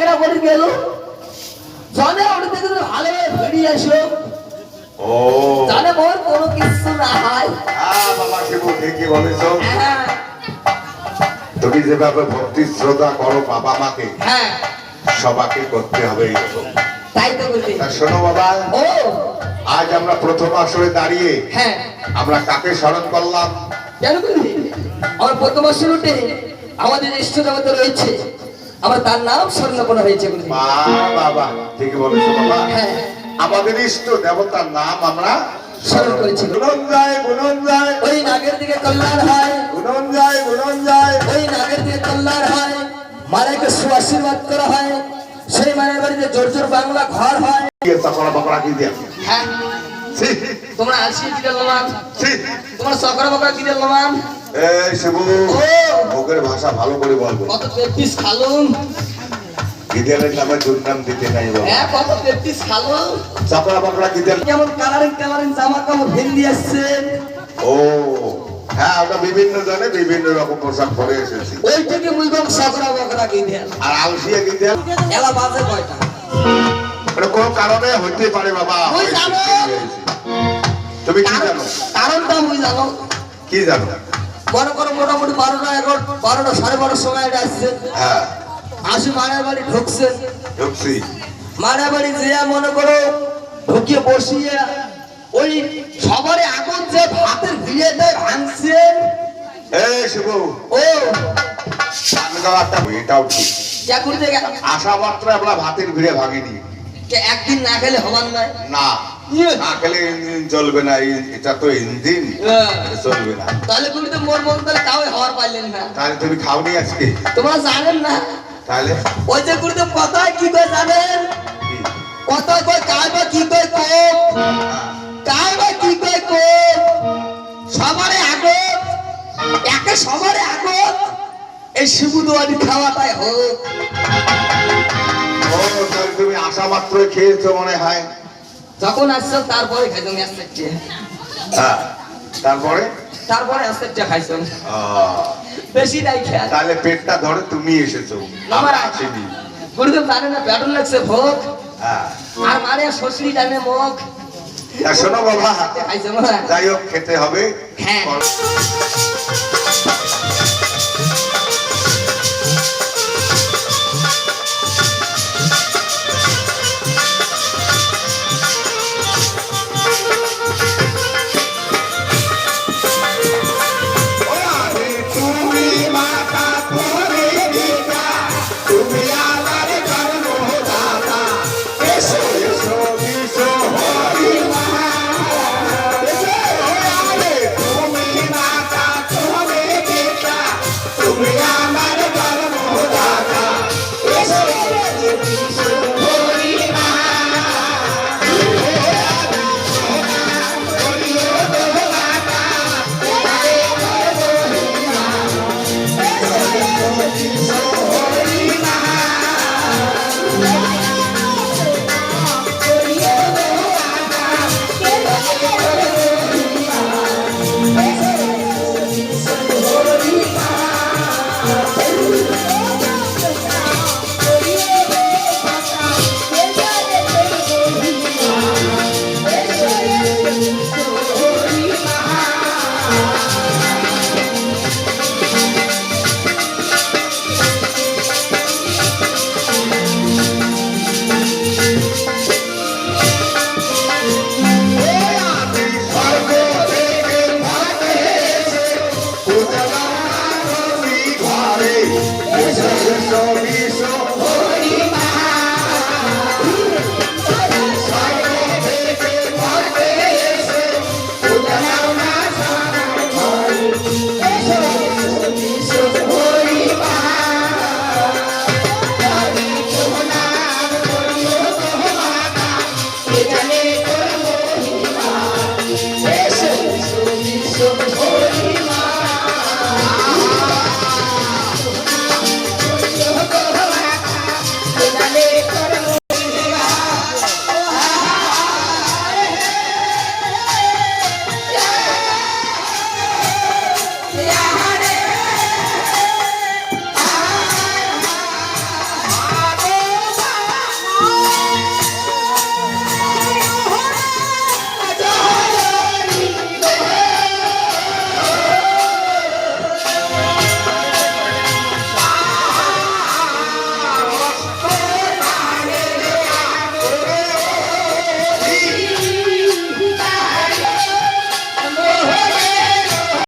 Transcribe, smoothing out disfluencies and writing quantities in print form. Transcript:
কেনা করে গেল জনে ওটা থেকে ভালোভাবে বেরিয়ে আসলো ও জানে মোর কোনো কিছু না হয় বাবা শিবু ঠিকই বলেছো হ্যাঁ তুমি যেভাবে ভক্তি শ্রদ্ধা করো বাবা মাকে হ্যাঁ সবাইকে করতে হবে এইরকম। তাই তো বলি তা শোনো বাবা ও আজ আমরা প্রথম আসরে দাঁড়িয়ে হ্যাঁ আমরা কাকে স্মরণ করলাম? কেন বলি আমার প্রথম শুরুতে আমাদের ইষ্ট দেবতা রয়েছে আমার তার নাম স্মরণ করা হয়েছে বলি বাবা ঠিকই বলেছো বাবা হ্যাঁ আমাদের ইষ্ট দেবতার নাম আমরা স্মরণ করেছি গুণন যায় ওই নাগের দিকে কল্যাণ হয় গুণন যায় ওই নাগের দিকে কল্যাণ হয় মারাকে সুআশীর্বাদ করা হয় সেই মায়ের বাড়িতে জোর জোর বাংলা ঘর হয় সকলা বকরা কি দিয়া হ্যাঁ ছি, তোমরা আসি কি দিলাম ছি। তোমার সকরা বকরা কি দিলাম এই শিবু ও মুখের ভাষা ভালো করে বলবে কত পেপিস খালুম বিদ্যালয়ের নামে দুর্নাম দিতে নাই বাবা হ্যাঁ কত পেপিস খালুম সকলা বকরা কি দিয়া যেমন কালারিং জামা কাপড় ভেন্দি আসছে ও হ্যাঁ ওটা বিভিন্ন জনে বিভিন্ন রকম পোশাক পরে এসেছি ওই থেকে মুইগম সকরা বকরা কি দেন আর আলসিয়া কি দিয়া এলা বাজে কয়টা এটা কোনো কারণে হইতে পারে বাবা ওই জানো। তুমি কি জানো কারণটা মুই জানো কি জানো বড় করে মোটামুটি 12টা 12টা 12:30 সময় আসছে হ্যাঁ আসি মায়ের বাড়ি ঢুকছে ঢুকছি মায়ের বাড়ি যে মনে করো ঢুকিয়ে বসিয়ে ওই সবারে আগুন যে ভাতের ভিড়ে দেয় ভাঙছে এই শিবু ও আমি তো একটা এটাও ঠিক যা করতে গেল আশা মাত্র আমরা ভাতের ভিড়ে ভাঙিনি একদিন না খেলে হবার নয় না না খেলে ইঞ্জিন চলবে না এটা তো ইঞ্জিন এটা চলবে না তাহলে তুমি তো মোর মন তাহলে তাও হওয়ার পারলেন না তাহলে তুমি খাওনি আজকে তোমরা জানেন না তাহলে ওই যে করতে কথায় কি করে জানেন কি? কথা কয় কায় বা কি কয় কম কায় বা কি কয় কম সবারে আগত একে সবারে আগত এই শিবুদুয়ারি খাওয়াটাই হোক ও তাহলে তুমি আশা মাত্র খেয়েছো মনে হয় যখন আসছো তারপরে খাইছো আসতে হ্যাঁ তারপরে তারপরে আসতে খাইছো আহ, বেশি নাই খেয়াল তাহলে পেটটা ধরে তুমি এসেছো আমার আমরা আসিনি গুরুদেব জানে না ব্যাটন লাগছে ভোগ হ্যাঁ আর মানে শ্বশুরি টানে মুখ তা শোনো বাবা খাইছো মা যাই হোক খেতে হবে হ্যাঁ